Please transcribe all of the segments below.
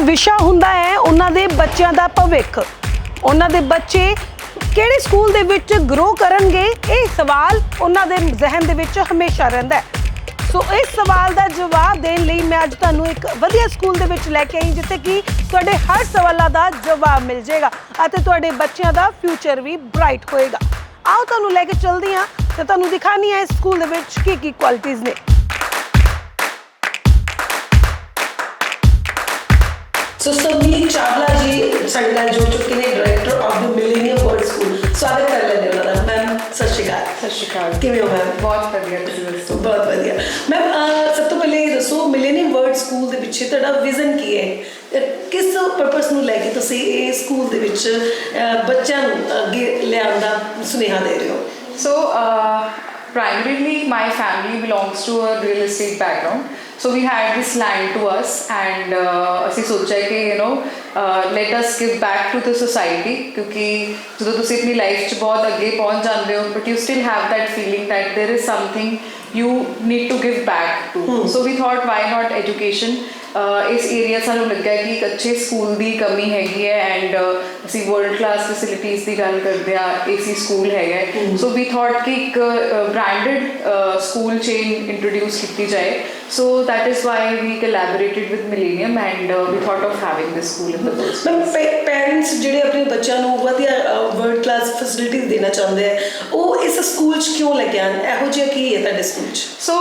ਵਿਸ਼ਾ ਹੁੰਦਾ ਹੈ ਉਹਨਾਂ ਦੇ ਬੱਚਿਆਂ ਦਾ ਭਵਿੱਖ। ਉਹਨਾਂ ਦੇ ਬੱਚੇ ਕਿਹੜੇ ਸਕੂਲ ਦੇ ਵਿੱਚ ਗਰੋ ਕਰਨਗੇ, ਇਹ ਸਵਾਲ ਉਹਨਾਂ ਦੇ ਜ਼ਿਹਨ ਦੇ ਵਿੱਚ ਹਮੇਸ਼ਾ ਰਹਿੰਦਾ ਹੈ। ਸੋ ਇਸ ਸਵਾਲ ਦਾ ਜਵਾਬ ਦੇਣ ਲਈ ਮੈਂ ਅੱਜ ਤੁਹਾਨੂੰ ਇੱਕ ਵਧੀਆ ਸਕੂਲ ਦੇ ਵਿੱਚ ਲੈ ਕੇ ਆਈ, ਜਿੱਥੇ ਕਿ ਤੁਹਾਡੇ ਹਰ ਸਵਾਲਾਂ ਦਾ ਜਵਾਬ ਮਿਲ ਜਾਏਗਾ ਅਤੇ ਤੁਹਾਡੇ ਬੱਚਿਆਂ ਦਾ ਫਿਊਚਰ ਵੀ ਬ੍ਰਾਈਟ ਹੋਏਗਾ। ਆਓ ਤੁਹਾਨੂੰ ਲੈ ਕੇ ਚਲਦੀ ਹਾਂ ਤੇ ਤੁਹਾਨੂੰ ਦਿਖਾਣੀ ਹੈ ਇਸ ਸਕੂਲ ਦੇ ਵਿੱਚ ਕੀ ਕੁਆਲਿਟੀਜ਼ ਨੇ। सो समीर चावला जी साढ़े नाल जुड़ चुके हैं, director of the millennium world school. स्वागत कर लेने उन्होंने। मैम सत श्री अकाल। सत श्री अकाल। किवें हो मैम? बहुत वधिया, तुसीं दसो। बहुत वधिया। मैम सब तो पहले ये दसो मिलेनियम वर्ल्ड स्कूल दे पिछे तुहाडा विजन की है, किस पर्पस नूं लैके तुसीं इह स्कूल दे विच बच्चों नूं अगे लिआउण दा सुनेहा दे रहे हो? So primarily my family belongs to a real estate background. So we had this land to us and ਅਸੀਂ ਸੋਚਿਆ ਕਿ let us give back to the society, ਕਿਉਂਕਿ ਜਦੋਂ ਤੁਸੀਂ ਆਪਣੀ ਲਾਈਫ 'ਚ ਬਹੁਤ ਅੱਗੇ ਪਹੁੰਚ ਜਾਂਦੇ ਹੋ but you still have that feeling that there is something you need to give back to. So we thought why not education. ਇਸ ਏਰੀਆ ਸਾਨੂੰ ਲੱਗਾ ਕਿ ਇੱਕ ਅੱਛੇ ਸਕੂਲ ਦੀ ਕਮੀ ਹੈਗੀ ਹੈ ਐਂਡ ਅਸੀਂ ਵਰਲਡ ਕਲਾਸ ਫੈਸਿਲਿਟੀਜ਼ ਦੀ ਗੱਲ ਕਰਦੇ ਹਾਂ, ਏਸੀ ਸਕੂਲ ਹੈਗਾ। ਸੋ ਵੀ ਥੋਟ ਕਿ ਇੱਕ ਬ੍ਰਾਂਡਡ ਸਕੂਲ ਚੇਨ ਇੰਟਰੋਡਿਊਸ ਕੀਤੀ ਜਾਏ। So that is why we collaborated with Millennium and we thought of having this school in the first place. Parents ਜਿਹੜੇ ਆਪਣੇ ਬੱਚਿਆਂ ਨੂੰ ਵਧੀਆ ਵਰਲਡ ਕਲਾਸ ਫੈਸਿਲਿਟੀਜ਼ ਦੇਣਾ ਚਾਹੁੰਦੇ ਆ, ਉਹ ਇਸ ਸਕੂਲ 'ਚ ਕਿਉਂ ਲੈ ਕੇ ਆਉਣ? ਇਹੋ ਜਿਹਾ ਕੀ ਹੈ ਤੁਹਾਡੇ ਸਕੂਲ 'ਚ? So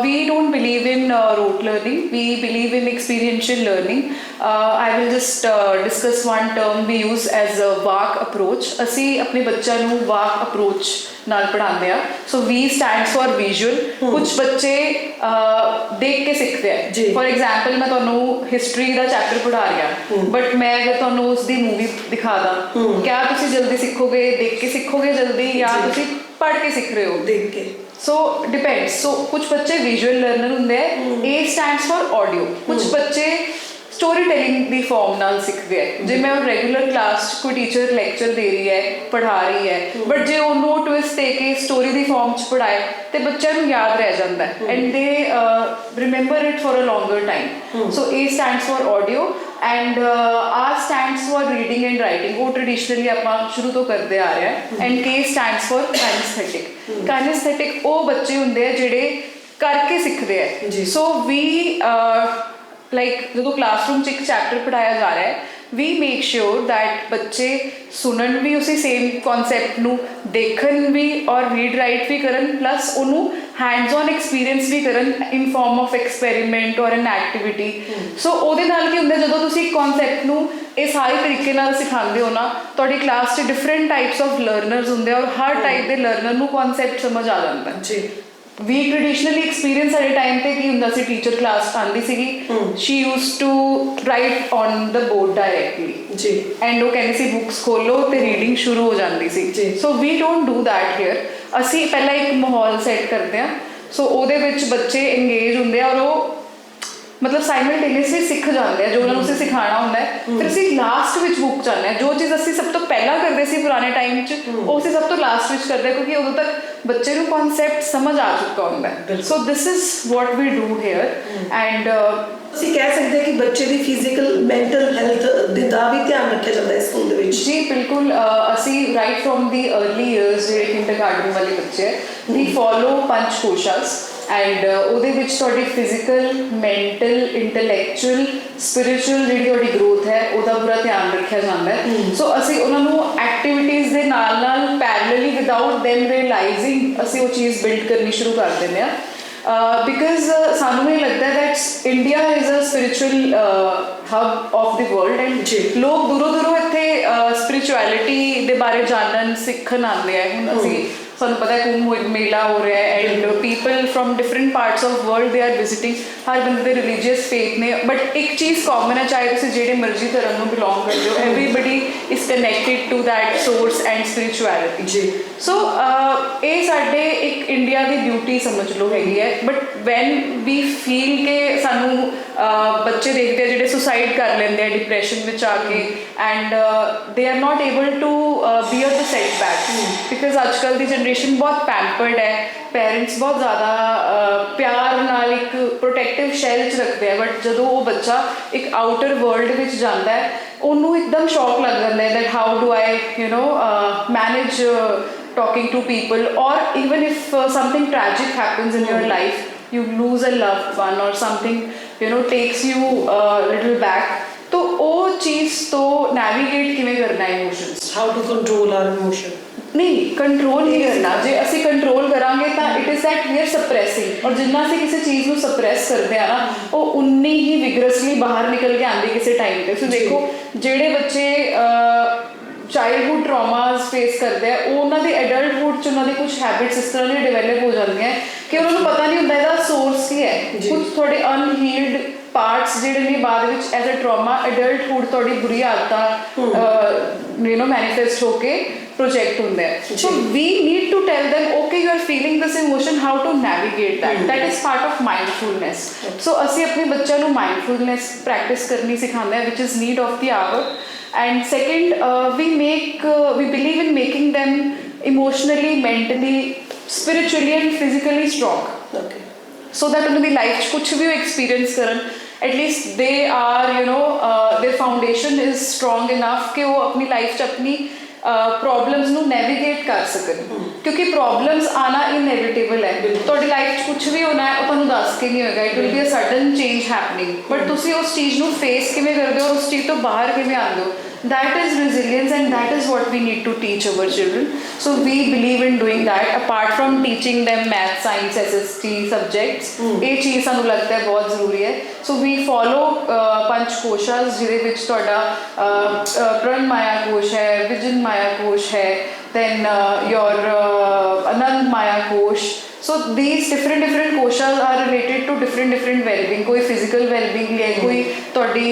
we don't believe in rote learning. We believe in experiential learning. I will just discuss one term we use as a VARK approach. ਅਸੀਂ ਆਪਣੇ ਬੱਚਿਆਂ ਨੂੰ VARK approach ਨਾਲ ਪੜ੍ਹਾਉਂਦੇ ਆ। ਸੋ V stands for visual. ਕੁਝ ਬੱਚੇ ਦੇਖ ਕੇ ਸਿੱਖਦੇ ਆ। ਫੋਰ ਐਗਜ਼ਾਮਪਲ ਮੈਂ ਤੁਹਾਨੂੰ ਹਿਸਟਰੀ ਦਾ ਚੈਪਟਰ ਪੜ੍ਹਾ ਰਿਹਾ ਬਟ ਮੈਂ ਅਗਰ ਤੁਹਾਨੂੰ ਉਸ ਦੀ ਮੂਵੀ ਦਿਖਾ ਦਾਂ, ਕਿਆ ਤੁਸੀਂ ਜਲਦੀ ਸਿੱਖੋਗੇ, ਦੇਖ ਕੇ ਸਿੱਖੋਗੇ ਜਲਦੀ ਜਾਂ ਤੁਸੀਂ ਪੜ੍ਹ ਕੇ ਸਿੱਖ ਰਹੇ ਹੋ? ਦੇਖ ਕੇ। ਸੋ ਡਿਪੈਂਡਸ। ਸੋ ਕੁਝ ਬੱਚੇ ਵਿਜ਼ੂਅਲ ਲਰਨਰ ਹੁੰਦੇ ਆ। A stands for audio. ਕੁਝ ਬੱਚੇ ਸਟੋਰੀ ਟੈਲਿੰਗ ਦੀ ਫਾਰਮ ਨਾਲ ਸਿੱਖਦੇ ਹੈ। ਜੇ ਮੈਂ ਰੈਗੂਲਰ ਕਲਾਸ 'ਚ ਕੋਈ ਟੀਚਰ ਲੈਕਚਰ ਦੇ ਰਹੀ ਹੈ, ਪੜ੍ਹਾ ਰਹੀ ਹੈ ਬਟ ਜੇ ਉਹਨੂੰ ਟਵਿਸਟ ਦੇ ਕੇ ਸਟੋਰੀ ਦੀ ਫਾਰਮ 'ਚ ਪੜ੍ਹਾਏ ਤੇ ਬੱਚਿਆਂ ਨੂੰ ਯਾਦ ਰਹਿ ਜਾਂਦਾ ਹੈ and they remember it for a longer time. So A stands for audio and R stands for reading and writing. ਉਹ ਟ੍ਰੈਡੀਸ਼ਨਲੀ ਆਪਾਂ ਸ਼ੁਰੂ ਤੋਂ ਕਰਦੇ ਆ ਰਹੇ ਹਾਂ and K stands for kinesthetic. Kinesthetic ਉਹ ਬੱਚੇ ਹੁੰਦੇ ਆ ਜਿਹੜੇ ਕਰਕੇ ਸਿੱਖਦੇ ਆ। ਸੋ ਵੀ ਲਾਈਕ ਜਦੋਂ ਕਲਾਸਰੂਮ 'ਚ ਇੱਕ ਚੈਪਟਰ ਪੜ੍ਹਾਇਆ ਜਾ ਰਿਹਾ ਹੈ ਵੀ ਮੇਕ ਸ਼ੋਰ ਦੈਟ ਬੱਚੇ ਸੁਣਨ ਵੀ ਉਸੇ ਸੇਮ ਕਨਸੈਪਟ ਨੂੰ, ਦੇਖਣ ਵੀ ਔਰ ਰੀਡ ਰਾਈਟ ਵੀ ਕਰਨ ਪਲੱਸ ਉਹਨੂੰ ਹੈਂਡਸ ਔਨ ਐਕਸਪੀਰੀਅੰਸ ਵੀ ਕਰਨ ਇਨ ਫਾਰਮ ਆਫ ਐਕਸਪੈਰੀਮੈਂਟ ਔਰ ਐਨ ਐਕਟੀਵਿਟੀ। ਸੋ ਉਹਦੇ ਨਾਲ ਕੀ ਹੁੰਦਾ, ਜਦੋਂ ਤੁਸੀਂ ਇੱਕ ਕਨਸੈਪਟ ਨੂੰ ਇਹ ਸਾਰੇ ਤਰੀਕੇ ਨਾਲ ਸਿਖਾਉਂਦੇ ਹੋ ਨਾ, ਤੁਹਾਡੀ ਕਲਾਸ 'ਚ ਡਿਫਰੈਂਟ ਟਾਈਪਸ ਆਫ ਲਰਨਰਸ ਹੁੰਦੇ ਔਰ ਹਰ ਟਾਈਪ ਦੇ ਲਰਨਰ ਨੂੰ ਕਨਸੈਪਟ ਸਮਝ ਆ ਜਾਂਦਾ ਜੀ। ਵੀ ਟ੍ਰੈਡੀਸ਼ਨਲੀ ਐਕਸਪੀਰੀਅੰਸ ਸਾਡੇ ਟਾਈਮ ਤੇ ਕੀ ਹੁੰਦਾ ਸੀ, ਟੀਚਰ ਕਲਾਸ ਆਉਂਦੀ ਸੀਗੀ, she use to write on the board directly ਜੀ ਐਂਡ ਉਹ ਕਹਿੰਦੀ ਸੀ ਬੁੱਕਸ ਖੋਲੋ ਤੇ ਰੀਡਿੰਗ ਸ਼ੁਰੂ ਹੋ ਜਾਂਦੀ ਸੀ। ਸੋ ਵੀ ਡੋਂਟ ਡੂ ਦੈਟ ਹੇਅਰ। ਅਸੀਂ ਪਹਿਲਾਂ ਇੱਕ ਮਾਹੌਲ ਸੈੱਟ ਕਰਦੇ ਹਾਂ। ਸੋ ਉਹਦੇ ਵਿੱਚ ਬੱਚੇ ਇੰਗੇਜ ਹੁੰਦੇ ਆ ਔਰ ਉਹ ਮਤਲਬ ਸਾਈਮਲਟੇਨੀਅਸਲੀ ਸਿੱਖ ਜਾਂਦੇ ਆ ਜੋ ਉਹਨਾਂ ਨੂੰ ਅਸੀਂ ਸਿਖਾਉਣਾ ਹੁੰਦਾ ਹੈ। ਫਿਰ ਅਸੀਂ ਲਾਸਟ ਵਿੱਚ ਬੁੱਕ ਚਾਹੁੰਦੇ ਹਾਂ, ਜੋ ਚੀਜ਼ ਅਸੀਂ ਸਭ ਤੋਂ ਪਹਿਲਾਂ ਕਰਦੇ ਸੀ ਪੁਰਾਣੇ ਟਾਈਮ 'ਚ ਉਹ ਅਸੀਂ ਸਭ ਤੋਂ ਲਾਸਟ ਵਿੱਚ ਕਰਦੇ ਕਿਉਂਕਿ ਉਦੋਂ ਤੱਕ ਬੱਚੇ ਨੂੰ ਕਨਸੈਪਟ ਸਮਝ ਆ ਚੁੱਕਾ ਹੁੰਦਾ ਹੈ। So this is what we do here and ਅਸੀਂ ਕਹਿ ਸਕਦੇ ਹਾਂ ਕਿ ਬੱਚੇ ਦੀ ਫਿਜ਼ੀਕਲ ਮੈਂਟਲ ਹੈਲਥ ਦਾ ਵੀ ਧਿਆਨ ਰੱਖਿਆ ਜਾਂਦਾ ਹੈ ਸਕੂਲ ਦੇ ਵਿੱਚ। ਜੀ ਬਿਲਕੁਲ। ਅਸੀਂ right from the early years ਜਿਹੜੇ ਕਿੰਡਰਗਾਰਟਨ ਵਾਲੇ ਬੱਚੇ ਹੈ ਵੀ ਫੋਲੋ ਪੰਚ ਕੋਸ਼ਾਸ ਐਂਡ ਉਹਦੇ ਵਿੱਚ ਤੁਹਾਡੀ ਫਿਜ਼ੀਕਲ, ਮੈਂਟਲ, ਇੰਟੈਲੈਕਚੁਅਲ, ਸਪਿਰਿਚੁਅਲ ਜਿਹੜੀ ਤੁਹਾਡੀ ਗਰੋਥ ਹੈ ਉਹਦਾ ਪੂਰਾ ਧਿਆਨ ਰੱਖਿਆ ਜਾਂਦਾ ਹੈ। ਸੋ ਅਸੀਂ ਉਹਨਾਂ ਨੂੰ ਐਕਟੀਵਿਟੀਜ਼ ਦੇ ਨਾਲ ਨਾਲ ਪੈਰਲਲੀ ਵਿਦਾਊਟ ਦੈਮ ਰਿਅਲਾਈਜ਼ਿੰਗ ਅਸੀਂ ਉਹ ਚੀਜ਼ ਬਿਲਡ ਕਰਨੀ ਸ਼ੁਰੂ ਕਰ ਦਿੰਦੇ ਹਾਂ ਬਿਕਾਜ਼ ਸਾਨੂੰ ਇਹ ਲੱਗਦਾ that India is a spiritual hub of the world and ਲੋਕ ਦੂਰੋਂ ਦੂਰੋਂ ਇੱਥੇ ਸਪਿਰਿਚੁਅਲਿਟੀ ਦੇ ਬਾਰੇ ਜਾਣਨ ਸਿੱਖਣ ਆਉਂਦੇ ਆ। ਹੁਣ ਅਸੀਂ ਸਾਨੂੰ ਪਤਾ ਹੈ ਕੁੰਭ ਮੇਲਾ ਹੋ ਰਿਹਾ ਹੈ and people from different parts of world they are visiting. ਹਰ ਬੰਦੇ ਦੇ ਰਿਲੀਜੀਅਸ ਫੇਥ ਨੇ ਬਟ ਇੱਕ ਚੀਜ਼ ਕਾਮਨ ਹੈ, ਚਾਹੇ ਤੁਸੀਂ ਜਿਹੜੇ ਮਰਜ਼ੀ ਧਰਮ ਨੂੰ ਬਿਲੋਂਗ ਕਰਦੇ ਹੋ, everybody is connected to that source and spirituality ਜੀ। ਸੋ ਇਹ ਸਾਡੇ ਇੱਕ ਇੰਡੀਆ ਦੀ ਬਿਊਟੀ ਸਮਝ ਲਓ ਹੈਗੀ ਹੈ। ਬਟ ਵੈਨ ਵੀ ਫੀਲ ਕਿ ਸਾਨੂੰ ਬੱਚੇ ਦੇਖਦੇ ਆ ਜਿਹੜੇ ਸੁਸਾਈਡ ਕਰ ਲੈਂਦੇ ਆ ਡਿਪਰੈਸ਼ਨ ਵਿੱਚ ਆ ਕੇ and they are not able to bear the setback, because आजकल ਦੀ जनरेशन बहुत पैम्पर्ड है, पेरेंट्स बहुत ज़्यादा प्यार ਨਾਲ ਇੱਕ ਪ੍ਰੋਟੈਕਟਿਵ ਸ਼ੈਲ 'ਚ ਰੱਖਦੇ ਆ, ਬਟ ਜਦੋਂ ਉਹ ਬੱਚਾ ਇੱਕ ਆਊਟਰ ਵਰਲਡ ਵਿੱਚ ਜਾਂਦਾ ਹੈ ਉਹਨੂੰ ਇੱਕਦਮ ਸ਼ੌਕ ਲੱਗ ਜਾਂਦਾ ਹੈ that how do I manage talking to people, or even if something tragic happens in your life, you lose a loved one or something takes you a little back, तो ਉਹ ਚੀਜ਼ ਤੋਂ navigate ਕਿਵੇਂ ਕਰਨਾ emotions, how to control our emotion? ਨਹੀਂ control ਨਹੀਂ ਕਰਨਾ, ਜੇ ਅਸੀਂ ਕੰਟਰੋਲ ਕਰਾਂਗੇ ਤਾਂ it is that we are suppressing, ਔਰ ਜਿੰਨਾ ਅਸੀਂ ਕਿਸੇ ਚੀਜ਼ ਨੂੰ ਸਪਰੈਸ ਕਰਦੇ ਆ ਨਾ ਉਹ ਉਨੀ ਹੀ ਵਿਗਰਸਲੀ ਬਾਹਰ ਨਿਕਲ ਕੇ ਆਉਂਦੀ ਕਿਸੇ ਟਾਈਮ ਤੇ। ਤੁਸੀਂ ਦੇਖੋ ਜਿਹੜੇ ਬੱਚੇ ਚਾਈਲਡਹੁੱਡ ਟਰਾਮਾਸ ਫੇਸ ਕਰਦੇ ਆ ਉਹ ਉਹਨਾਂ ਦੇ ਐਡਲਟਹੁੱਡ 'ਚ ਉਹਨਾਂ ਦੀ ਕੁਝ ਹੈਬਿਟਸ ਇਸ ਤਰ੍ਹਾਂ ਦੀਆਂ ਡਿਵੈਲਪ ਹੋ ਜਾਂਦੀਆਂ ਕਿ ਉਹਨਾਂ ਨੂੰ ਪਤਾ ਨਹੀਂ ਹੁੰਦਾ ਇਹਦਾ ਸੋਰਸ ਕੀ ਹੈ। ਕੁਝ ਤੁਹਾਡੇ ਅਨਹੀਲਡ ਪਾਰਟਸ ਜਿਹੜੇ ਨੇ ਬਾਅਦ ਵਿੱਚ ਐਜ਼ ਅ ਟਰਾਮਾ ਐਡਲਟਹੁੱਡ ਤੁਹਾਡੀ ਬੁਰੀ ਆਦਤਾਂ ਮੈਨੀਫੈਸਟ ਹੋ ਕੇ project ਹੁੰਦੇ ਹੈ। So we need to tell them, okay, you are feeling this emotion, how to navigate that. That is part of mindfulness. So ਅਸੀਂ ਆਪਣੇ ਬੱਚਿਆਂ ਨੂੰ mindfulness practice ਕਰਨੀ ਸਿਖਾਉਂਦੇ ਹਾਂ, which is need of the hour. And second, we believe in making them emotionally, mentally, spiritually and physically strong. Okay. So that ਉਹਨਾਂ ਦੀ life 'ਚ ਕੁਛ ਵੀ ਉਹ ਐਕਸਪੀਰੀਅੰਸ ਕਰਨ, at least they are their foundation is strong enough ਕਿ ਉਹ ਆਪਣੀ life 'ਚ ਆਪਣੀ ਪ੍ਰੋਬਲਮਸ ਨੂੰ ਨੈਵੀਗੇਟ ਕਰ ਸਕਣ, ਕਿਉਂਕਿ ਪ੍ਰੋਬਲਮਸ ਆਣਾ ਇਨਐਵਿਟੇਬਲ ਹੈ। ਤੁਹਾਡੀ ਲਾਈਫ 'ਚ ਕੁਛ ਵੀ ਹੋਣਾ ਹੈ ਉਹ ਤੁਹਾਨੂੰ ਦੱਸ ਕੇ ਨਹੀਂ ਹੋਏਗਾ, it will be a sudden change happening, but ਤੁਸੀਂ ਉਸ ਚੀਜ਼ ਨੂੰ ਫੇਸ ਕਿਵੇਂ ਕਰਦੇ ਹੋ ਔਰ ਉਸ ਚੀਜ਼ ਤੋਂ ਬਾਹਰ ਕਿਵੇਂ ਆਉਂਦੇ ਹੋ, that is resilience, and that is what we need to teach our children. So we believe in doing that, apart from teaching them math, science, SST subjects. ਇਹ ਚੀਜ਼ ਸਾਨੂੰ ਲੱਗਦਾ ਹੈ ਬਹੁਤ ਜ਼ਰੂਰੀ ਹੈ। So we follow ਪੰਚ ਕੋਸ਼ਾਸ, ਜਿਹਦੇ ਵਿੱਚ ਤੁਹਾਡਾ ਪ੍ਰਣ ਮਾਇਆ ਕੋਸ਼ ਹੈ, ਵਿਜਨ ਮਾਇਆ ਕੋਸ਼ ਹੈ, then your Anand Maya Kosh. So these different koshas are related to different well-being. कोई physical well-being है, कोई ਤੁਹਾਡੀ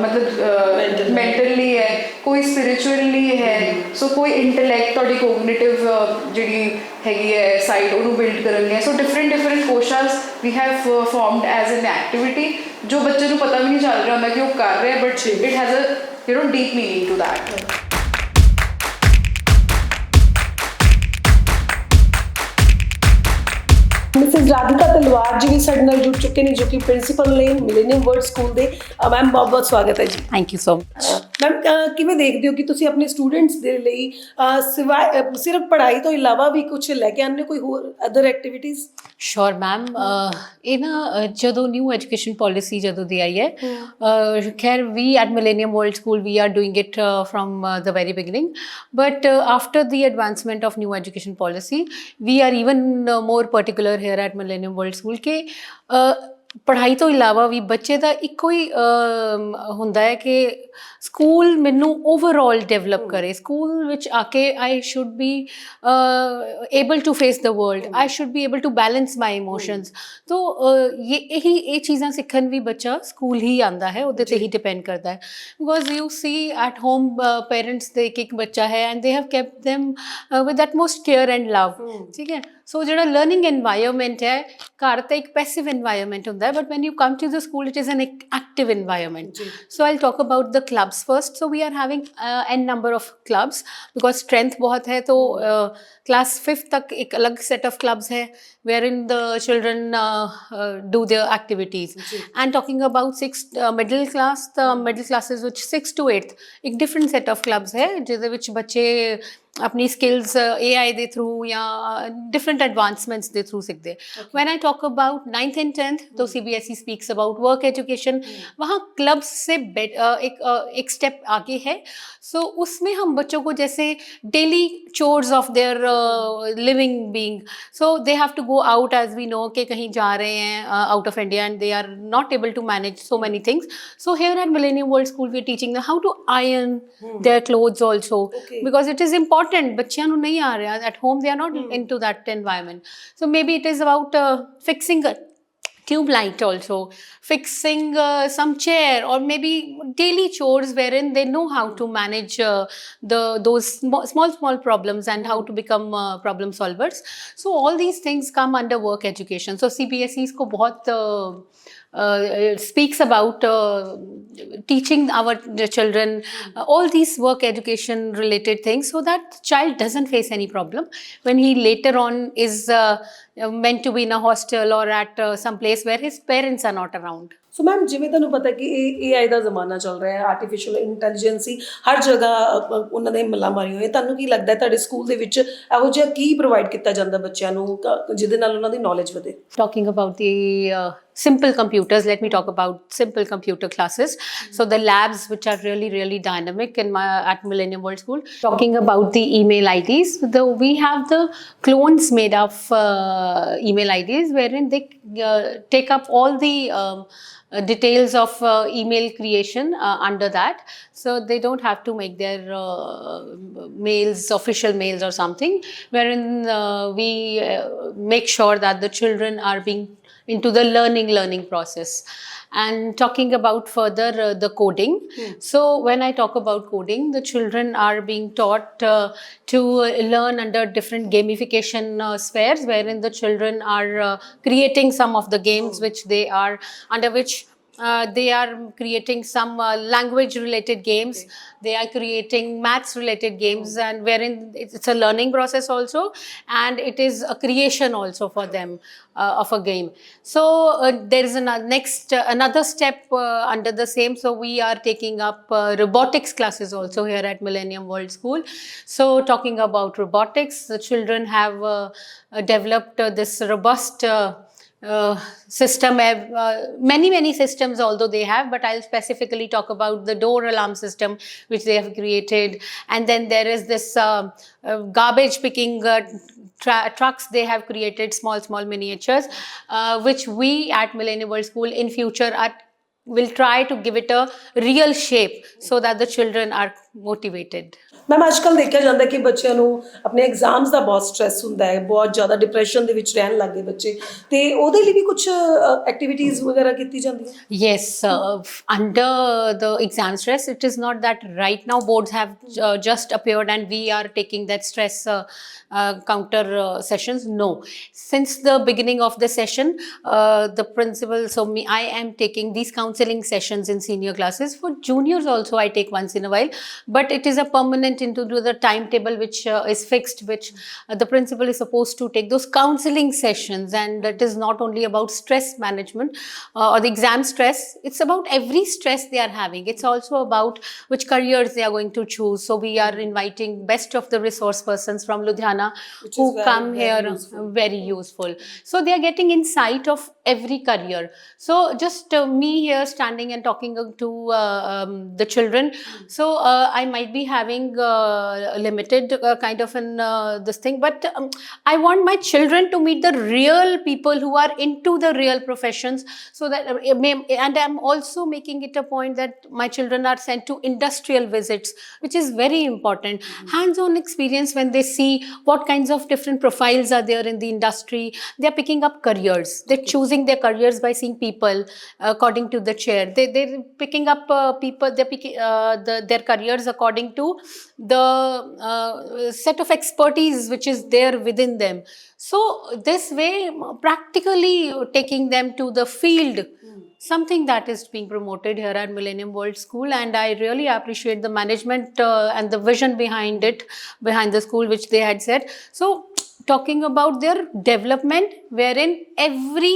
मतलब mentally है, कोई spiritually है, so कोई intellect ਤੁਹਾਡੀ cognitive ਜਿਹੜੀ ਹੈਗੀ ਹੈ ਸਾਈਡ ਉਹਨੂੰ build ਕਰਨ ਲਈ। So different koshas we have formed as an activity ਜੋ ਬੱਚੇ ਨੂੰ ਪਤਾ ਵੀ ਨਹੀਂ ਚੱਲ ਰਿਹਾ ਹੁੰਦਾ ਕਿ ਉਹ ਕਰ ਰਿਹਾ, but it has a deep meaning to that. Mrs Radhika Talwar ji ਵੀ ਸਾਡੇ ਨਾਲ ਜੁੜ ਚੁੱਕੇ ਨੇ, ਜੋ ਕਿ ਪ੍ਰਿੰਸੀਪਲ ਨੇ ਮਿਲੇਨੀਅਮ ਵਰਲਡ ਸਕੂਲ ਦੇ। ਮੈਮ ਬਹੁਤ ਬਹੁਤ ਸਵਾਗਤ ਹੈ ਜੀ। Thank you so much. Ma'am ਕਿਵੇਂ ਦੇਖਦੇ ਹੋ ਕਿ ਤੁਸੀਂ ਆਪਣੇ ਸਟੂਡੈਂਟਸ ਦੇ ਲਈ ਸਿਰਫ ਪੜ੍ਹਾਈ ਤੋਂ ਇਲਾਵਾ ਵੀ ਕੁਝ ਲੈ ਕੇ ਆਉਂਦੇ ਹੋ, ਕੋਈ ਹੋਰ ਅਦਰ ਐਕਟੀਵਿਟੀਜ਼? ਸ਼ੋਰ ਮੈਮ, ਇਹ ਨਾ ਜਦੋਂ ਨਿਊ ਐਜੂਕੇਸ਼ਨ ਪਾਲਿਸੀ ਜਦੋਂ ਦੀ ਆਈ ਹੈ, ਖੈਰ we at Millennium World School we are doing it from the very beginning, but after the advancement of new education policy we are even more particular here at Millennium World School ਕਿ ਪੜ੍ਹਾਈ ਤੋਂ ਇਲਾਵਾ ਵੀ ਬੱਚੇ ਦਾ ਇੱਕੋ ਹੀ ਹੁੰਦਾ ਹੈ ਕਿ school ਮੈਨੂੰ ਓਵਰਆਲ ਡਿਵੈਲਪ ਕਰੇ। ਸਕੂਲ ਵਿੱਚ ਆ ਕੇ I should be able to face the world, I should be able to balance my emotions. ਤੋ ਇਹ ਚੀਜ਼ਾਂ ਸਿੱਖਣ ਵੀ ਬੱਚਾ ਸਕੂਲ ਹੀ ਆਉਂਦਾ ਹੈ, ਉਹਦੇ 'ਤੇ ਹੀ ਡਿਪੈਂਡ ਕਰਦਾ ਹੈ। Because you see at home parents ਦੇ ਇੱਕ ਬੱਚਾ ਹੈ and they have kept them with utmost care and love, ਠੀਕ ਹੈ। ਸੋ ਜਿਹੜਾ ਲਰਨਿੰਗ ਐਨਵਾਇਰਨਮੈਂਟ ਹੈ, ਘਰ ਤਾਂ ਇੱਕ ਪੈਸਿਵ ਐਨਵਾਇਰਨਮੈਂਟ ਹੁੰਦਾ ਹੈ, but when you come to the school it is an active environment. So I'll talk about the clubs first. So we are having n number of clubs because strength बहुत है, तो class 5th तक एक अलग set of clubs है wherein the children do their activities. And talking about 6th middle class, the middle classes which 6th to 8th एक different set of clubs है ਜਿਹਦੇ ਵਿੱਚ ਬੱਚੇ अपनी skills AI ਦੇ through ਜਾਂ different advancements ਦੇ through सीखते हैं। When I talk about 9th and 10th, तो CBSE speaks about work education, वहाँ clubs से एक step आगे है। So उसमें हम बच्चों को जैसे daily chores of their living being, so they have to go out, as we know कि कहीं जा रहे हैं out of India and they are not able to manage so many things. So here at Millennium World School we are teaching them how to iron their clothes also, because it is important। ਬੱਚਿਆਂ ਨੂੰ ਨਹੀਂ ਆ ਰਿਹਾ at home, they are not into that environment. So maybe it is about fixing a tube light also, fixing some chair, or maybe daily chores wherein they know how to manage those small problems and how to become problem solvers. So all these things come under work education. So CBSEs को बहुत speaks about teaching our children all these work education related things, so that child doesn't face any problem when he later on is meant to be in a hostel or at some place where his parents are not around. So ma'am ਜਿਵੇਂ ਤੁਹਾਨੂੰ ਪਤਾ ਕਿ ਇਹ AI ਦਾ ਜ਼ਮਾਨਾ ਚੱਲ ਰਿਹਾ ਹੈ, artificial intelligence ਹਰ ਜਗ੍ਹਾ ਉਹਨਾਂ ਨੇ ਮੱਲਾਂ ਮਾਰੀ ਹੋਈ ਹੈ, ਤੁਹਾਨੂੰ ਕੀ ਲੱਗਦਾ ਹੈ ਤੁਹਾਡੇ ਸਕੂਲ ਦੇ ਵਿੱਚ ਇਹੋ ਜਿਹਾ ਕੀ ਪ੍ਰੋਵਾਈਡ ਕੀਤਾ ਜਾਂਦਾ ਬੱਚਿਆਂ ਨੂੰ ਜਿਹਦੇ ਨਾਲ ਉਹਨਾਂ ਦੀ ਨੌਲੇਜ ਵਧੇ? Talking about the simple computers, let me talk about simple computer classes. So the labs which are really dynamic at Millennium World School. Talking about the email IDs, we have the clones made of email IDs wherein they take up all the details of email creation under that, so they don't have to make their mails official mails or something, wherein we make sure that the children are being into the learning process. And talking about further the coding, so when I talk about coding, the children are being taught to learn under different gamification spheres, wherein the children are creating some of the games which they are under which they are creating some language related games, they are creating maths related games, and wherein it's a learning process also, and it is a creation also for them of a game. So there is another step under the same, so we are taking up robotics classes also here at Millennium World School. So talking about robotics, the children have developed this robust system, many systems although they have, but I'll specifically talk about the door alarm system which they have created, and then there is this garbage picking trucks they have created, small miniatures, which we at Millennium World School in future will try to give it a real shape so that the children are motivated. Ma'am ਅੱਜ ਕੱਲ੍ਹ ਦੇਖਿਆ ਜਾਂਦਾ ਕਿ ਬੱਚਿਆਂ ਨੂੰ ਆਪਣੇ exams ਦਾ ਬਹੁਤ stress ਹੁੰਦਾ ਹੈ, ਬਹੁਤ ਜ਼ਿਆਦਾ ਡਿਪਰੈਸ਼ਨ ਦੇ ਵਿੱਚ ਰਹਿਣ ਲੱਗ ਗਏ ਬੱਚੇ, ਤੇ ਉਹਦੇ ਲਈ ਵੀ ਕੁਝ ਐਕਟੀਵਿਟੀਜ਼ ਵਗੈਰਾ ਕੀਤੀ ਜਾਂਦੀਆਂ? Yes, under the exam stress, it is not that right now boards have just appeared and we are taking that stress counter sessions. No, since the beginning of the session, the principal, I am taking these counseling sessions in senior classes. For juniors also I take once in a while, but it is a permanent into the timetable which is fixed, which the principal is supposed to take those counseling sessions, and it is not only about stress management or the exam stress, it's about every stress they are having. It's also about which careers they are going to choose. So we are inviting best of the resource persons from Ludhiana who come here, very useful. So they are getting insight of every career. So just me here standing and talking to the children, so I might be having limited kind of this thing, but I want my children to meet the real people who are into the real professions, so that and I'm also making it a point that my children are sent to industrial visits, which is very important. Hands-on experience, when they see what kinds of different profiles are there in the industry, they're picking up careers, they're choosing their careers by seeing people according to the chair, they're picking up people, they're picking their careers according to the set of expertise which is there within them. So this way, practically taking them to the field, something that is being promoted here at Millennium World School, and I really appreciate the management and the vision behind it, behind the school, which they had said. So talking about their development, wherein every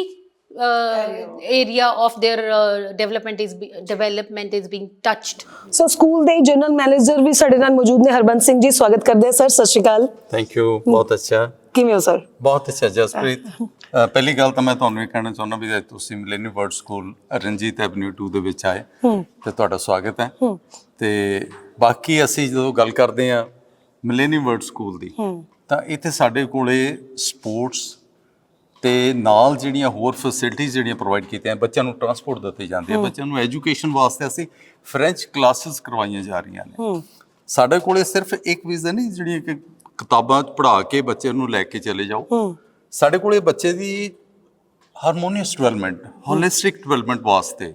area of their development is being touched. So school ਦੇ general manager ਵੀ ਸਾਡੇ ਨਾਲ ਮੌਜੂਦ ਨੇ, ਹਰਬੰਸ ਸਿੰਘ ਜੀ, ਸਵਾਗਤ ਕਰਦੇ ਹਾਂ sir. ਸਤਿ ਸ਼੍ਰੀ ਅਕਾਲ। Thank you, ਬਹੁਤ ਅੱਛਾ। ਕਿਵੇਂ ਹੋ ਸਰ? ਬਹੁਤ ਅੱਛਾ ਜਸਪ੍ਰੀਤ। ਪਹਿਲੀ ਗੱਲ ਤਾਂ ਮੈਂ ਤੁਹਾਨੂੰ ਇਹ ਕਹਿਣਾ ਚਾਹੁੰਦਾ ਵੀ ਤੁਸੀਂ millennium World school Ranjit avenue 2 ਦੇ ਵਿੱਚ ਆਏ ਤੇ ਤੁਹਾਡਾ ਸਵਾਗਤ ਹੈ। ਤੇ ਬਾਕੀ ਅਸੀਂ ਜਦੋਂ ਗੱਲ ਕਰਦੇ ਹਾਂ ਮਿਲੇਨੀਅਮ ਵਰਲਡ ਸਕੂਲ ਦੀ, ਤਾਂ ਇੱਥੇ ਸਾਡੇ ਕੋਲੇ ਸਪੋਰਟਸ ਤੇ ਨਾਲ ਜਿਹੜੀਆਂ ਹੋਰ ਫੈਸਿਲਿਟੀਜ਼ ਜਿਹੜੀਆਂ ਪ੍ਰੋਵਾਈਡ ਕੀਤੀਆਂ, ਬੱਚਿਆਂ ਨੂੰ ਟਰਾਂਸਪੋਰਟ ਦਿੱਤੇ ਜਾਂਦੇ ਆ, ਬੱਚਿਆਂ ਨੂੰ ਐਜੂਕੇਸ਼ਨ ਵਾਸਤੇ ਅਸੀਂ ਫਰੈਂਚ ਕਲਾਸਿਸ ਕਰਵਾਈਆਂ ਜਾ ਰਹੀਆਂ ਨੇ। ਸਾਡੇ ਕੋਲੇ ਸਿਰਫ ਇੱਕ ਵੀਜ਼ਾ ਨਹੀਂ ਜਿਹੜੀਆਂ ਕਿ ਕਿਤਾਬਾਂ ਪੜ੍ਹਾ ਕੇ ਬੱਚੇ ਨੂੰ ਲੈ ਕੇ ਚਲੇ ਜਾਓ, ਸਾਡੇ ਕੋਲੇ ਬੱਚੇ ਦੀ ਹਾਰਮੋਨੀਅਸ ਡਿਵੈਲਪਮੈਂਟ, ਹੋਲਿਸਟਿਕ ਡਿਵੈਲਪਮੈਂਟ ਵਾਸਤੇ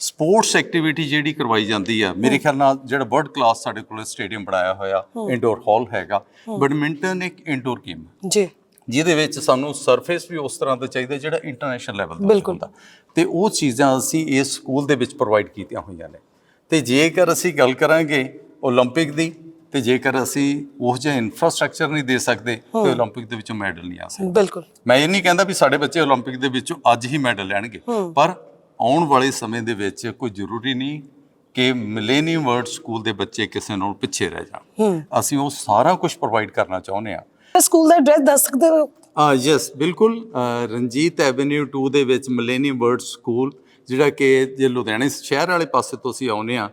ਸਪੋਰਟਸ ਐਕਟੀਵਿਟੀ ਜਿਹੜੀ ਕਰਵਾਈ ਜਾਂਦੀ ਆ। ਮੇਰੇ ਖਿਆਲ ਨਾਲ ਜਿਹੜਾ ਵਰਲਡ ਕਲਾਸ ਸਾਡੇ ਕੋਲ ਸਟੇਡੀਅਮ ਬਣਾਇਆ ਹੋਇਆ, ਇੰਡੋਰ ਹਾਲ ਹੈਗਾ, ਬੈਡਮਿੰਟਨ ਇੱਕ ਇੰਡੋਰ ਗੇਮ ਜੀ, ਜਿਹਦੇ ਵਿੱਚ ਸਾਨੂੰ ਸਰਫੇਸ ਵੀ ਉਸ ਤਰ੍ਹਾਂ ਦਾ ਚਾਹੀਦਾ ਜਿਹੜਾ ਇੰਟਰਨੈਸ਼ਨਲ ਲੈਵਲ ਦਾ ਹੁੰਦਾ, ਤੇ ਉਹ ਚੀਜ਼ਾਂ ਅਸੀਂ ਇਸ ਸਕੂਲ ਦੇ ਵਿੱਚ ਪ੍ਰੋਵਾਈਡ ਕੀਤੀਆਂ ਹੋਈਆਂ ਨੇ। ਤੇ ਜੇਕਰ ਅਸੀਂ ਗੱਲ ਕਰਾਂਗੇ ਓਲੰਪਿਕ ਦੀ, ਤੇ ਜੇਕਰ ਅਸੀਂ ਉਹ ਜਿਹਾ ਇਨਫਰਾਸਟ੍ਰਕਚਰ ਨਹੀਂ ਦੇ ਸਕਦੇ ਤੇ ਓਲੰਪਿਕ ਦੇ ਵਿੱਚੋਂ ਮੈਡਲ ਨਹੀਂ ਆ ਸਕਦੇ। ਬਿਲਕੁਲ, ਮੈਂ ਇਹ ਨਹੀਂ ਕਹਿੰਦਾ ਵੀ ਸਾਡੇ ਬੱਚੇ ਓਲੰਪਿਕ ਦੇ ਵਿੱਚੋਂ ਅੱਜ ਹੀ ਮੈਡਲ ਲੈਣਗੇ, ਪਰ ਆਉਣ ਵਾਲੇ ਸਮੇਂ ਦੇ ਵਿੱਚ ਕੋਈ ਜ਼ਰੂਰੀ ਨਹੀਂ ਕਿ ਮਿਲੇਨੀਅਮ ਵਰਲਡ ਸਕੂਲ ਦੇ ਬੱਚੇ ਕਿਸੇ ਨਾਲ ਪਿੱਛੇ ਰਹਿ ਜਾਣ। ਅਸੀਂ ਉਹ ਸਾਰਾ ਕੁਝ ਪ੍ਰੋਵਾਈਡ ਕਰਨਾ ਚਾਹੁੰਦੇ ਹਾਂ। ਸਕੂਲ ਦਾ ਐਡਰੈਸ ਦੱਸ ਸਕਦੇ ਹੋ? ਯੈਸ, ਬਿਲਕੁਲ। ਰਣਜੀਤ ਐਵੇਨਿਊ 2 ਦੇ ਵਿੱਚ ਮਿਲੇਨੀਅਮ ਵਰਲਡ ਸਕੂਲ, ਜਿਹੜਾ ਕਿ ਜੇ ਲੁਧਿਆਣੇ ਸ਼ਹਿਰ ਵਾਲੇ ਪਾਸੇ ਤੋਂ ਅਸੀਂ ਆਉਂਦੇ ਹਾਂ,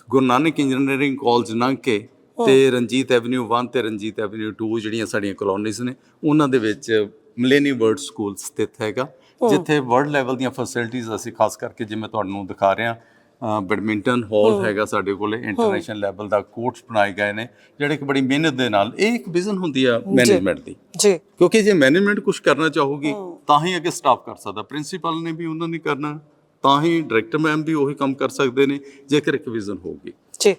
ਗੁਰੂ ਨਾਨਕ ਇੰਜੀਨੀਅਰਿੰਗ ਕਾਲਜ ਲੰਘ ਕੇ ਤੇ ਰਣਜੀਤ ਐਵੇਨਿਊ 1 ਤੇ ਰਣਜੀਤ ਐਵੇਨਿਊ 2 ਜਿਹੜੀਆਂ ਸਾਡੀਆਂ ਕਲੋਨੀਜ਼ ਨੇ, ਉਹਨਾਂ ਦੇ ਵਿੱਚ ਮਿਲੇਨੀਅਮ ਵਰਲਡ ਸਕੂਲ ਸਥਿਤ ਹੈਗਾ, ਜਿੱਥੇ ਵਰਲਡ ਲੈਵਲ ਦੀਆਂ ਫੈਸਿਲਿਟੀਜ਼ ਅਸੀਂ ਖਾਸ ਕਰਕੇ ਜਿਵੇਂ ਤੁਹਾਨੂੰ ਦਿਖਾ ਰਹੇ ਹਾਂ, ਬੈਡਮਿੰਟਨ ਹਾਲ ਹੈਗਾ ਸਾਡੇ ਕੋਲੇ, ਇੰਟਰਨੈਸ਼ਨਲ ਲੈਵਲ ਦਾ ਕੋਰਟਸ ਬਣਾਏ ਗਏ ਨੇ, ਜਿਹੜੇ ਕਿ ਬੜੀ ਮਿਹਨਤ ਦੇ ਨਾਲ, ਇਹ ਇੱਕ ਵਿਜ਼ਨ ਹੁੰਦੀ ਆ ਮੈਨੇਜਮੈਂਟ ਦੀ ਜੀ, ਕਿਉਂਕਿ ਜੇ ਮੈਨੇਜਮੈਂਟ ਕੁਝ ਕਰਨਾ ਚਾਹੂਗੀ ਤਾਂ ਹੀ ਅੱਗੇ ਸਟਾਫ ਕਰ ਸਕਦਾ। ਪ੍ਰਿੰਸੀਪਲ ਨੇ ਵੀ ਉਹਨਾਂ ਨੇ ਕਰਨਾ, ਤਾਂ ਹੀ ਡਾਇਰੈਕਟਰ ਮੈਮ ਵੀ ਉਹੀ ਕੰਮ ਕਰ ਸਕਦੇ ਨੇ ਜੇਕਰ ਇੱਕ ਵਿਜ਼ਨ ਹੋਊਗੀ।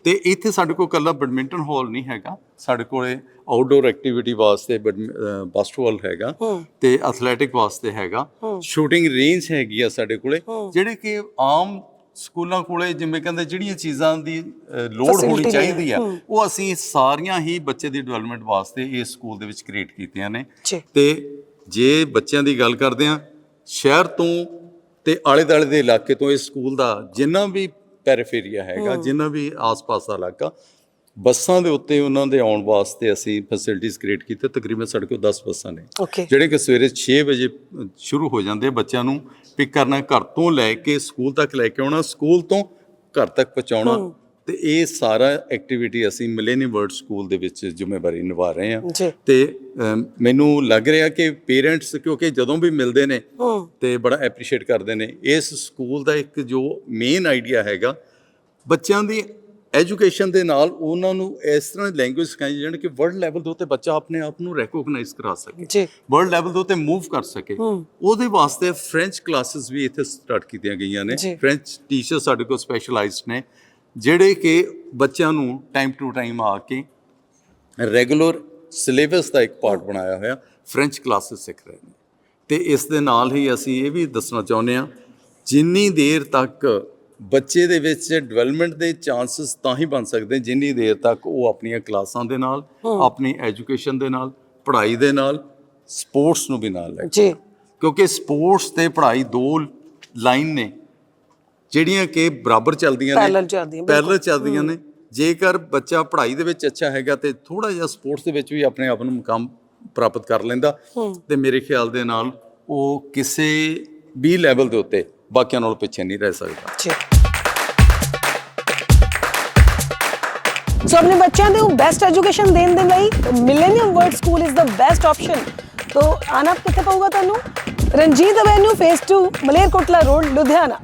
ਤੇ ਇੱਥੇ ਸਾਡੇ ਕੋਲ ਇਕੱਲਾ ਬੈਡਮਿੰਟਨ ਹਾਲ ਨਹੀਂ ਹੈਗਾ, ਸਾਡੇ ਕੋਲੇ ਆਊਟਡੋਰ ਐਕਟੀਵਿਟੀ ਵਾਸਤੇ ਬਾਸਕਟਬਾਲ ਹੈਗਾ, ਤੇ ਐਥਲੈਟਿਕ ਵਾਸਤੇ ਹੈਗਾ, ਸ਼ੂਟਿੰਗ ਰੇਂਜ ਹੈਗੀ ਆ ਸਾਡੇ ਕੋਲੇ, ਜਿਹੜੇ ਕਿ ਆਮ ਸਕੂਲਾਂ ਕੋਲੇ ਜਿਵੇਂ ਕਹਿੰਦੇ ਜਿਹੜੀਆਂ ਚੀਜ਼ਾਂ ਦੀ ਲੋੜ ਹੋਣੀ ਚਾਹੀਦੀ ਆ, ਉਹ ਅਸੀਂ ਸਾਰੀਆਂ ਹੀ ਬੱਚੇ ਦੀ ਡਿਵੈਲਪਮੈਂਟ ਵਾਸਤੇ ਇਸ ਸਕੂਲ ਦੇ ਵਿੱਚ ਕ੍ਰੀਏਟ ਕੀਤੀਆਂ ਨੇ। ਤੇ ਜੇ ਬੱਚਿਆਂ ਦੀ ਗੱਲ ਕਰਦੇ ਆ, ਸ਼ਹਿਰ ਤੋਂ ਤੇ ਆਲੇ ਦੁਆਲੇ ਦੇ ਇਲਾਕੇ ਤੋਂ ਇਸ ਸਕੂਲ ਦਾ ਜਿੰਨਾ ਵੀ ਪੈਰੀਫੇਰੀਆ ਹੈਗਾ, ਜਿੰਨਾ ਵੀ ਆਸ-ਪਾਸ ਦਾ ਇਲਾਕਾ, ਬੱਸਾਂ ਦੇ ਉੱਤੇ ਉਹਨਾਂ ਦੇ ਆਉਣ ਵਾਸਤੇ ਅਸੀਂ ਫੈਸਿਲਿਟੀਜ਼ ਕ੍ਰੀਏਟ ਕੀਤੇ। ਤਕਰੀਬਨ ਸਾਡੇ ਕੋਲ 10 ਬੱਸਾਂ ਨੇ, ਜਿਹੜੇ ਕਿ ਸਵੇਰੇ 6 ਵਜੇ ਸ਼ੁਰੂ ਹੋ ਜਾਂਦੇ, ਬੱਚਿਆਂ ਨੂੰ ਪਿਕ ਕਰਨਾ, ਘਰ ਤੋਂ ਲੈ ਕੇ ਸਕੂਲ ਤੱਕ ਲੈ ਕੇ ਆਉਣਾ, ਸਕੂਲ ਤੋਂ ਘਰ ਤੱਕ ਪਹੁੰਚਾਉਣਾ, ਤੇ ਇਹ ਸਾਰਾ ਐਕਟੀਵਿਟੀ ਅਸੀਂ ਮਿਲੇਨੀਅਮ ਵਰਲਡ ਸਕੂਲ ਦੇ ਵਿੱਚ ਜ਼ਿੰਮੇਵਾਰੀ ਨਿਭਾ ਰਹੇ ਹਾਂ। ਤੇ ਮੈਨੂੰ ਲੱਗ ਰਿਹਾ ਕਿ ਪੇਰੈਂਟਸ ਕਿਉਂਕਿ ਜਦੋਂ ਵੀ ਮਿਲਦੇ ਨੇ ਤੇ ਬੜਾ ਐਪਰੀਸ਼ੀਏਟ ਕਰਦੇ ਨੇ। ਇਸ ਸਕੂਲ ਦਾ ਇੱਕ ਜੋ ਮੇਨ ਆਈਡੀਆ ਹੈਗਾ, ਬੱਚਿਆਂ ਦੀ ਐਜੂਕੇਸ਼ਨ ਦੇ ਨਾਲ ਉਹਨਾਂ ਨੂੰ ਇਸ ਤਰ੍ਹਾਂ ਦੀ ਲੈਂਗੁਏਜ ਸਿਖਾਈ ਜਾਣ ਕਿ ਵਰਲਡ ਲੈਵਲ ਦੇ ਉੱਤੇ ਬੱਚਾ ਆਪਣੇ ਆਪ ਨੂੰ ਰੈਕੋਗਨਾਈਜ਼ ਕਰਾ ਸਕੇ, ਵਰਲਡ ਲੈਵਲ ਦੇ ਉੱਤੇ ਮੂਵ ਕਰ ਸਕੇ। ਉਹਦੇ ਵਾਸਤੇ ਫ੍ਰੈਂਚ ਕਲਾਸਿਸ ਵੀ ਇੱਥੇ ਸਟਾਰਟ ਕੀਤੀਆਂ ਗਈਆਂ ਨੇ। ਫ੍ਰੈਂਚ ਟੀਚਰ ਸਾਡੇ ਕੋਲ ਸਪੈਸ਼ਲਾਈਜ਼ਡ ਨੇ, ਜਿਹੜੇ ਕਿ ਬੱਚਿਆਂ ਨੂੰ ਟਾਈਮ ਟੂ ਟਾਈਮ ਆ ਕੇ ਰੈਗੂਲਰ ਸਿਲੇਬਸ ਦਾ ਇੱਕ ਪਾਰਟ ਬਣਾਇਆ ਹੋਇਆ ਫ੍ਰੈਂਚ ਕਲਾਸਿਸ ਸਿੱਖ ਰਹੇ ਨੇ। ਤੇ ਇਸ ਦੇ ਨਾਲ ਹੀ ਅਸੀਂ ਇਹ ਵੀ ਦੱਸਣਾ ਚਾਹੁੰਦੇ ਹਾਂ, ਜਿੰਨੀ ਦੇਰ ਤੱਕ ਬੱਚੇ ਦੇ ਵਿੱਚ ਡਿਵੈਲਪਮੈਂਟ ਦੇ ਚਾਂਸਸ ਤਾਂ ਹੀ ਬਣ ਸਕਦੇ ਜਿੰਨੀ ਦੇਰ ਤੱਕ ਉਹ ਆਪਣੀਆਂ ਕਲਾਸਾਂ ਦੇ ਨਾਲ, ਆਪਣੀ ਐਜੂਕੇਸ਼ਨ ਦੇ ਨਾਲ, ਪੜ੍ਹਾਈ ਦੇ ਨਾਲ, ਸਪੋਰਟਸ ਨੂੰ ਵੀ ਨਾਲ ਲੈ ਕੇ, ਕਿਉਂਕਿ ਸਪੋਰਟਸ ਤੇ ਪੜ੍ਹਾਈ ਦੋ ਲਾਈਨ ਨੇ ਜਿਹੜੀਆਂ ਕਿ ਬਰਾਬਰ ਚੱਲਦੀਆਂ ਨੇ, ਪੈਰਲਲ ਚੱਲਦੀਆਂ ਨੇ। ਜੇਕਰ ਬੱਚਾ ਪੜ੍ਹਾਈ ਦੇ ਵਿੱਚ ਅੱਛਾ ਹੈਗਾ ਤੇ ਥੋੜਾ ਜਿਹਾ ਸਪੋਰਟਸ ਦੇ ਵਿੱਚ ਵੀ ਆਪਣੇ ਆਪ ਨੂੰ ਮੁਕਾਮ ਪ੍ਰਾਪਤ ਕਰ ਲੈਂਦਾ, ਤੇ ਮੇਰੇ ਖਿਆਲ ਦੇ ਨਾਲ ਉਹ ਕਿਸੇ ਵੀ ਲੈਵਲ ਦੇ ਉੱਤੇ ਬਾਕੀਆਂ ਨਾਲੋਂ ਪਿੱਛੇ ਨਹੀਂ ਰਹਿ ਸਕਦਾ। ਸੋ ਆਪਣੇ ਬੱਚਿਆਂ ਨੂੰ ਬੈਸਟ ਐਜੂਕੇਸ਼ਨ ਦੇਣ ਦੇ ਲਈ Millennium World School is the best option. तो आना कितने पड़ेगा तुहानू? Ranjit Avenue phase 2 Malerkotla Road Ludhiana.